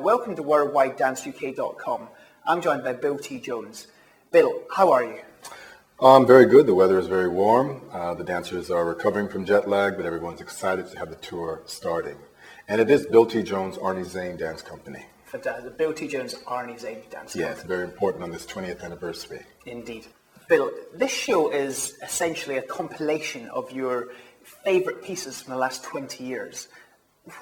Welcome to WorldwideDanceUK.com. I'm joined by Bill T. Jones. Bill, how are you? I'm very good. The weather is very warm. The dancers are recovering from jet lag, but everyone's excited to have the tour starting. And it is Bill T. Jones, Arnie Zane Dance Company. Fantastic. Bill T. Jones, Arnie Zane Dance Company. Yes, very important on this 20th anniversary. Indeed. Bill, this show is essentially a compilation of your favourite pieces from the last 20 years.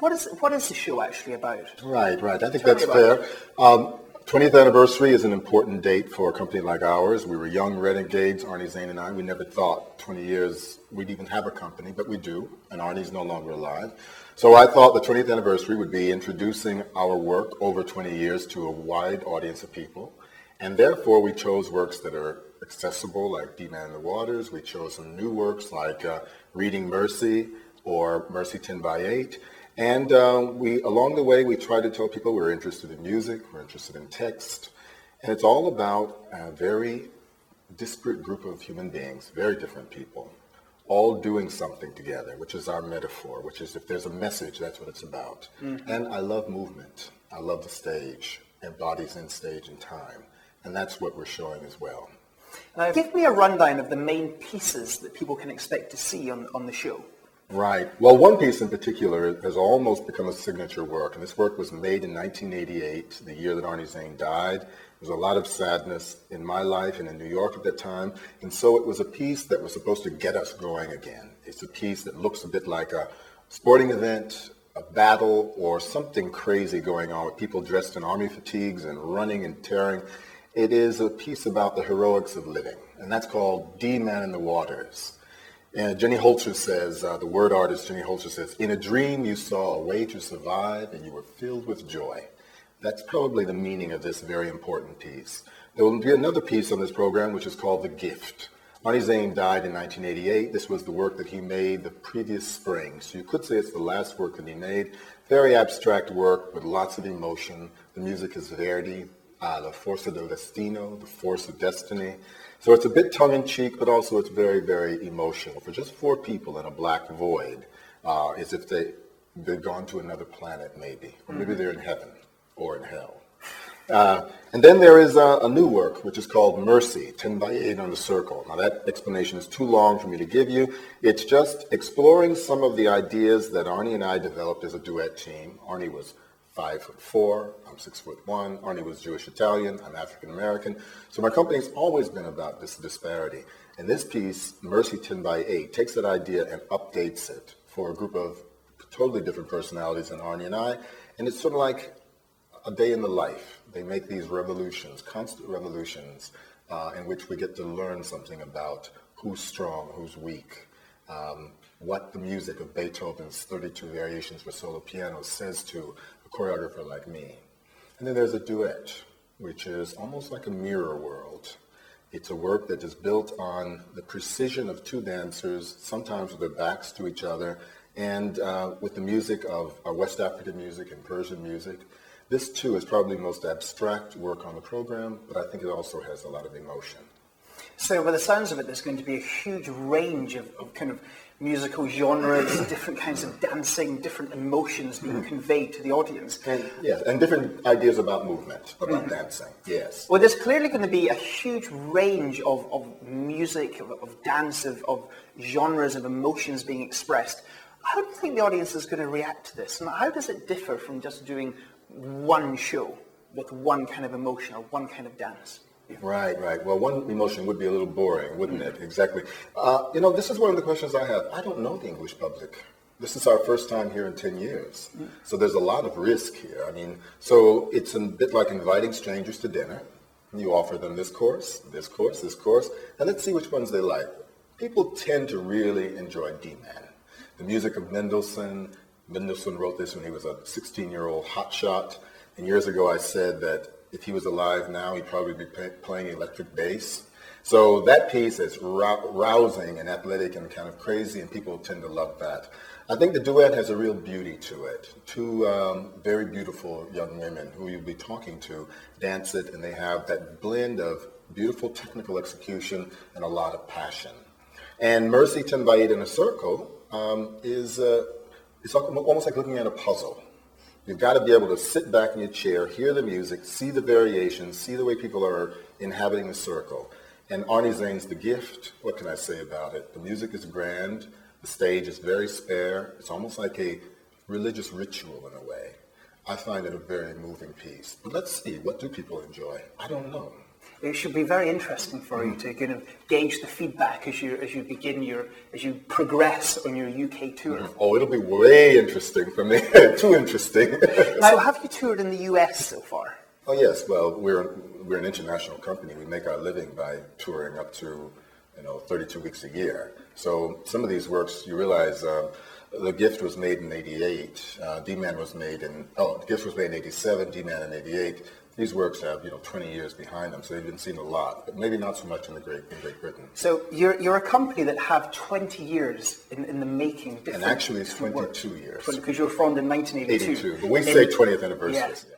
What is the show actually about? Right. I think that's fair. 20th anniversary is an important date for a company like ours. We were young renegades, Arnie Zane and I. We never thought 20 years we'd even have a company, but we do, and Arnie's no longer alive. So I thought the 20th anniversary would be introducing our work over 20 years to a wide audience of people, and therefore we chose works that are accessible, like D-Man in the Waters. We chose some new works like Reading Mercy or Mercy 10 by 8. And along the way, we try to tell people we're interested in music, we're interested in text, and it's all about a very disparate group of human beings, very different people, all doing something together, which is our metaphor, which is if there's a message, that's what it's about. Mm-hmm. And I love movement. I love the stage, and bodies in stage and time, and that's what we're showing as well. Now, give me a rundown of the main pieces that people can expect to see on the show. Right. Well, one piece in particular has almost become a signature work, and this work was made in 1988, the year that Arnie Zane died. There was a lot of sadness in my life and in New York at that time, and so it was a piece that was supposed to get us going again. It's a piece that looks a bit like a sporting event, a battle, or something crazy going on with people dressed in army fatigues and running and tearing. It is a piece about the heroics of living, and that's called D-Man in the Waters. And Jenny Holzer says, the word artist Jenny Holzer says, in a dream you saw a way to survive and you were filled with joy. That's probably the meaning of this very important piece. There will be another piece on this program which is called The Gift. Arnie Zane died in 1988. This was the work that he made the previous spring. So you could say it's the last work that he made. Very abstract work with lots of emotion. The music is Verdi, La Forza del Destino, The Force of Destiny. So it's a bit tongue-in-cheek, but also it's very, very emotional. For just four people in a black void, as if they've gone to another planet, maybe. Or maybe they're in heaven or in hell. And then there is a new work, which is called Mercy, 10 by 8 on the circle. Now that explanation is too long for me to give you. It's just exploring some of the ideas that Arnie and I developed as a duet team. Arnie was 5'4", I'm 6'1". Arnie was Jewish-Italian, I'm African-American. So my company's always been about this disparity. And this piece, Mercy 10 by 8, takes that idea and updates it for a group of totally different personalities than Arnie and I. And it's sort of like a day in the life. They make these revolutions, constant revolutions, in which we get to learn something about who's strong, who's weak, what the music of Beethoven's 32 Variations for Solo Piano says to a choreographer like me. And then there's a duet, which is almost like a mirror world. It's a work that is built on the precision of two dancers, sometimes with their backs to each other, and with the music of West African music and Persian music. This, too, is probably the most abstract work on the program, but I think it also has a lot of emotion. So by the sounds of it, there's going to be a huge range of kind of musical genres, different kinds of dancing, different emotions being conveyed to the audience. And different ideas about movement, about dancing, yes. Well, there's clearly going to be a huge range of music, of dance, of genres, of emotions being expressed. How do you think the audience is going to react to this? And how does it differ from just doing one show with one kind of emotion or one kind of dance? Right. Well, one emotion would be a little boring, wouldn't it? Exactly. This is one of the questions I have. I don't know the English public. This is our first time here in 10 years. So there's a lot of risk here. So it's a bit like inviting strangers to dinner. You offer them this course, and let's see which ones they like. People tend to really enjoy D-Man. The music of Mendelssohn. Mendelssohn wrote this when he was a 16-year-old hotshot. And years ago I said that if he was alive now, he'd probably be playing electric bass. So that piece is rousing and athletic and kind of crazy, and people tend to love that. I think the duet has a real beauty to it. Two very beautiful young women who you'll be talking to dance it, and they have that blend of beautiful technical execution and a lot of passion. And Mercy 10 by 8 in a circle is it's almost like looking at a puzzle. You've got to be able to sit back in your chair, hear the music, see the variations, see the way people are inhabiting the circle. And Arnie Zane's The Gift, what can I say about it? The music is grand, the stage is very spare, it's almost like a religious ritual in a way. I find it a very moving piece. But let's see, what do people enjoy? I don't know. It should be very interesting for you to kind of gauge the feedback as you progress on your UK tour. Oh, it'll be way interesting for me. Too interesting. Now, have you toured in the US so far? Oh yes, well, we're an international company. We make our living by touring up to 32 weeks a year. So some of these works, you realize, The Gift was made in '88. D-Man was made The Gift was made in '87. D-Man in '88. These works have 20 years behind them, so they've been seen a lot, but maybe not so much in Great Britain. So you're a company that have 20 years in the making. And actually, it's 22 years. Because you were formed in 1982. 82, but we say 20th anniversary. Yes. Yeah.